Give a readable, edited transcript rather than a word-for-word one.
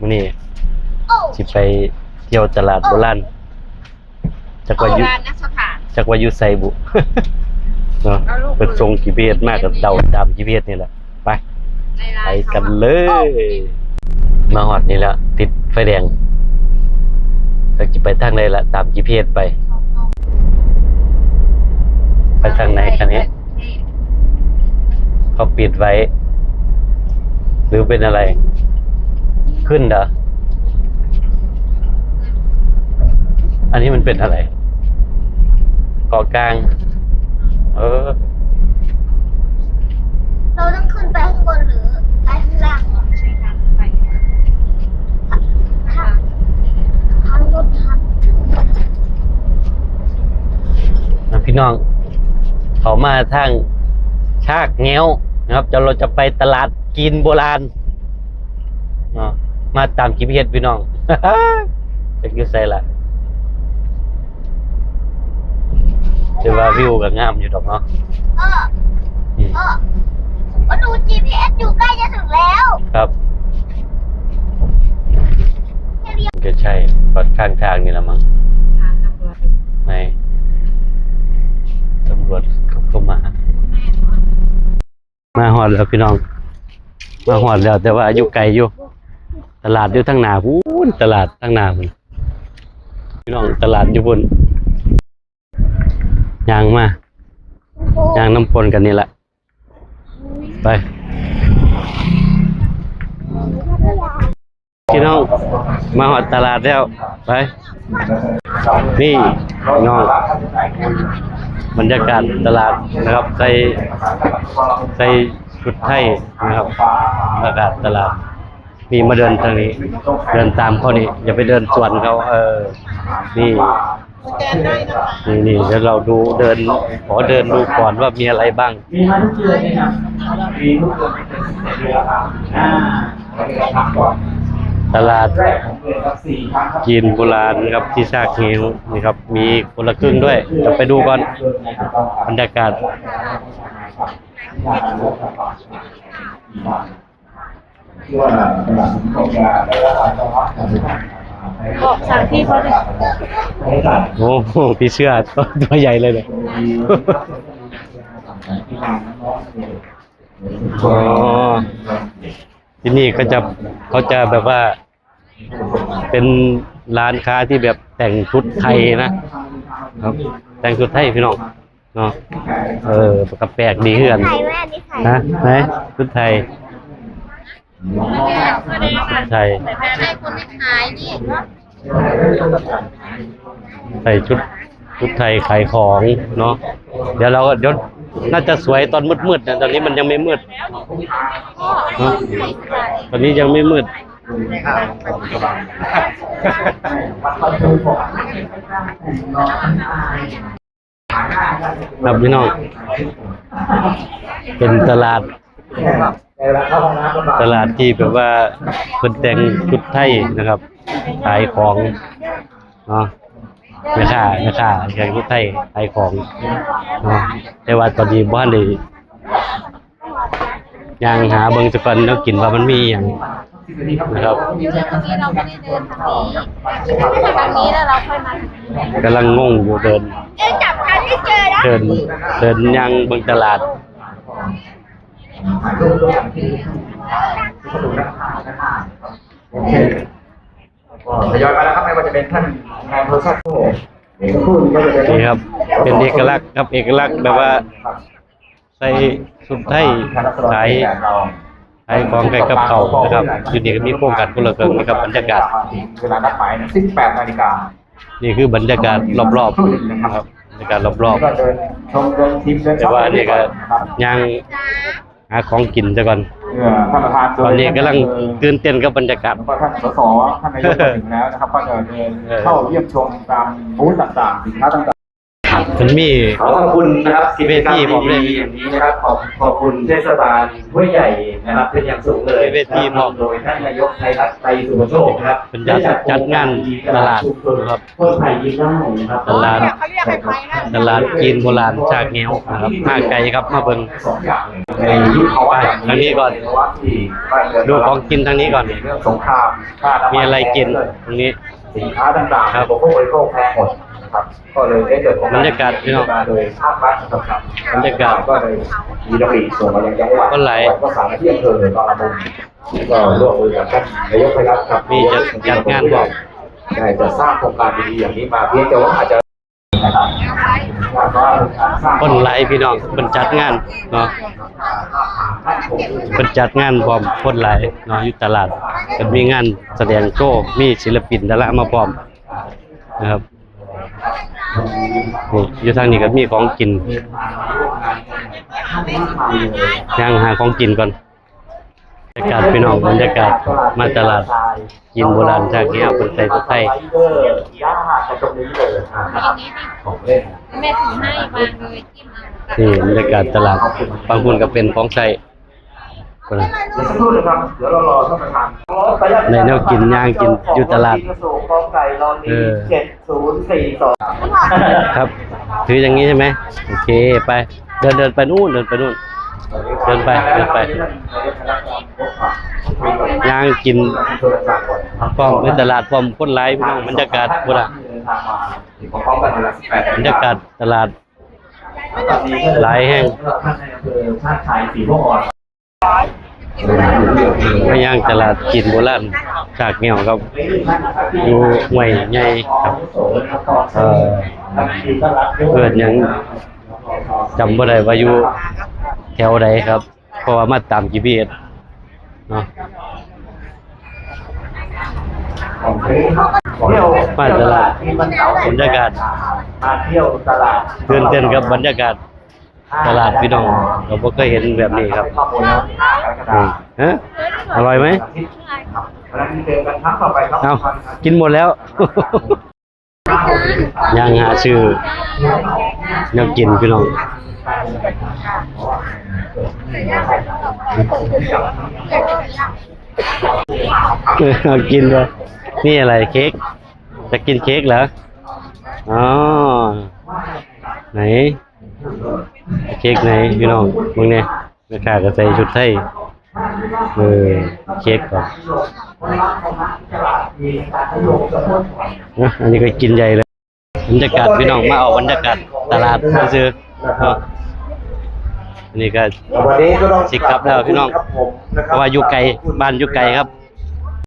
มื้อนี้สิไปเที่ยวตลาดโบราณจักว่าอยู่จักว่าอยู่ไสบุ เนาะเป็นทรง GPS มากกับเดาตาม GPS นี่แหละไปกันเลยมาฮอดนี่แล้วติดไฟแดงจักสิไปทางใดล่ะตาม GPS ไปทางไหนคันนี้เขาปิดไว้หรือเป็นอะไรขึ้นเหรออันนี้มันเป็นอะไรเกาะกลางเราต้องขึ้นไปข้างบนหรือไปข้างล่างใช่ค่ะไปทางรถทับพี่น้องเขามาทางชากแง้วนะครับเราจะไปตลาดกินโบราณมาตาม GPS พี่น้อง จะอยู่ไสล่ะแต่ว่าวิวก็งามอยู่ดอกเนาะมาดู GPS อยู่ใกล้จะถึงแล้วครับก็ใช่ปัดข้างทางนี่ละมั้งไหนตำรวจเข้ามาหอดแล้วพี่น้องมาหอดแล้วแต่ว่าอยู่ไกลอยู่ตลาดอยู่ทางหน้าพูนตลาดทางหน้าพุ่นพี่น้องตลาดอยู่พุ่นยางมายางน้ำปนกันนี่แหละไปพี่น้องมาหอดตลาดแล้วไปนี่น้องบรรยากาศตลาดนะครับใส่ชุดไทยนะครับบรรยากาศตลาดมีมาเดินทางนี้เดินตามเขานี่อย่าไปเดินสวนเขานี่นี่เดี๋ยวเราดูเดินขอเดินดูก่อนว่ามีอะไรบ้างมีมาทุกเดือนเลยครับมีทุกเดือนเป็นเดือนครับตลาดจีนโบราณนะครับที่ชากเงี้ยวนี่ครับมีคนละครึ่งด้วยจะไปดูก่อนบรรยากาศบอกสถานที่เขาเลยโอ้โหพี่เชื่อตัวใหญ่เลยเนี่ยอ๋อที่นี่เขาจะแบบว่าเป็นร้านค้าที่แบบแต่งชุดไทยนะครับแต่งชุดไทยพี่น้องเนาะกระแปลกดีเพื่อนนะไหนชุดไทยใช่ใส่ชุดไทยขายของเนาะเดี๋ยวน่าจะสวยตอนมืดๆนะตอนนี้มันยังไม่มืดเนาะตอนนี้ยังไม่มืดครับพี่น้องเป็นตลาดที่แบบว่าคนแต่งชุดไทยนะครับขายของเนาะแม่ค้าแต่งชุดไทยขายของเนาะแต่ว่าตอนนี้บ้านเลยยังหาเบิ่งจักก่อนแล้วกินว่ามันมีอย่างนะครับตรงนี้เราไม่ได้เดินทางนี้แล้วเราค่อยมากำลังงงอยู่เดินจับกันให้เจอนะเดินยังเบิ่งตลาดทยอยมาแล้วครับไม่ว่าจะเป็นท่านนายอำเภอชาติโซ่นี่ครับเป็นเอกลักษณ์ครับเอกลักษณ์แบบว่าใส่ชุดไทยขายของไก่กับเขานะครับอยู่นี่ก็มีโครงการคนละครึ่งนะครับบรรยากาศเวลานัดหมาย 18 นาฬิกานี่คือบรรยากาศรอบๆนะครับบรรยากาศรอบๆแต่ว่านี่ก็ยังหาของกินซะก่อนตอนนี้กำลังตื่นเต้นกับบรรยากาศท่านสสท่านนายกมาถึงแล้วนะครับก็จะเดินเข้าเยี่ยมชมตามบูธต่างๆสินค้าต่าง มันมี ขอบคุณนะครับ เวทีผมเลย อย่างนี้นะครับขอบคุณเทศบาลห้วยใหญ่นะครับเป็นอย่างสูงเลย เวทีผม โดยท่านนายกไทยรัฐไตรสุวรรณโชคนะครับ เป็นจัดงานตลาดนะครับ คนไทยยิ้มได้นะครับ ตลาด เขาเรียกให้ไปนะ ตลาดจีนโบราณชากแงวนะครับมาไกลครับมาเบิ่ง สองอย่างเลยในยุคภาวะแบบ ทางนี้ก่อน ภาวะที่บ้านเมือง ดูของกินทางนี้ก่อน เรื่องสงครามค่าน้ำน มีอะไรกินตรงนี้ สินค้าต่างๆ ครับ อุปโภคบริโภคแพงหมดนะครับก็เลยได้เกิดโครงก บรรยากาศพี่น้อง มาโดยภาครัฐนะครับ บรรยากาศ ก็เลยมีดำริส่งมายังจังหวัด ก็ไหล ก็สามารถที่อำเภอบางละมุงก็ร่วมมือกับท่านนายกไทยรัฐครับ มีจัดงานบอก ได้จะสร้างโครงการดีๆอย่างนี้มาเพียงแต่ว่าอาจจะนะครับว่าการสร้าง คนหลายพี่น้องเป็นจัดงานเนาะเป็นจัดงานพร้อมคนหลายเนาะอยู่ตลาดเป็นมีงานแสดงโชว์มีศิลปินดารามาพร้อมนะครับนี่อยู่ทางนี้ก็มีของกินย่างหาของกินก่อนบรรยากาศพี่น้องบรรยากาศมาตลาดกินโบราณจากแก้วคนไทยคนไทย ย่ากันตรงนี้เลยนะครับของเล่น แม่ถือให้วางเลยจิ้มเอา นี่บรรยากาศตลาดบางคนก็เป็นของใช้ เดี๋ยวสักครู่นะครับเดี๋ยวเรารอท่านประธาน ในแนวกินย่างกินอยู่ตลาด เออ7042 ครับ ถืออย่างนี้ใช่ไหมโอเคไปเดินไปนู่นเดินไปนู่น เดินไปย่างกินพร้อมในตลาดพร้อมคนหลายพี่น้องบรรยากาศพุ่นน่ะบรรยากาศตลาด หลายแห่ง ท่านในอำเภอชาติชัยศรีพวกอ่อน มาย่างตลาดกินโบราณจากแนวครับอยู่ห้วยใหญ่ครับเกิดหยังจำบ่ได้ว่าอยู่แถวใดครับ เพราะว่ามาตาม GPS เนาะ มาตลาดบรรยากาศ มาเที่ยวตลาด ตื่นเต้นกับบรรยากาศตลาดพี่น้องเราบ่เคยเห็นแบบนี้ครับ ข้อมูลแล้วที่5กรกฎาคม ฮะอร่อยไหม วันนี้เจอกันครั้งต่อไปครับ เอากินหมดแล้ว ยังหาชื่อแนวกินพี่น้องเอากินเลยนี่อะไรเค้กจะกินเค้กเหรออ๋อไหนเค้กไหนพี่น้องมึงเนี่ยแม่ค้าก็ใส่ชุดไทยเค้กก่อนอันนี้ก็กินใหญ่เลยบรรยากาศพี่น้องมาเอาบรรยากาศตลาดซื้อเนาะอันนี้ก็ วันนี้ก็ต้อง สิกลับแล้วพี่น้อง ครับผมนะค เพ รับ ราะว่าอยู่ไกลบ้านอยู่ไกลครับ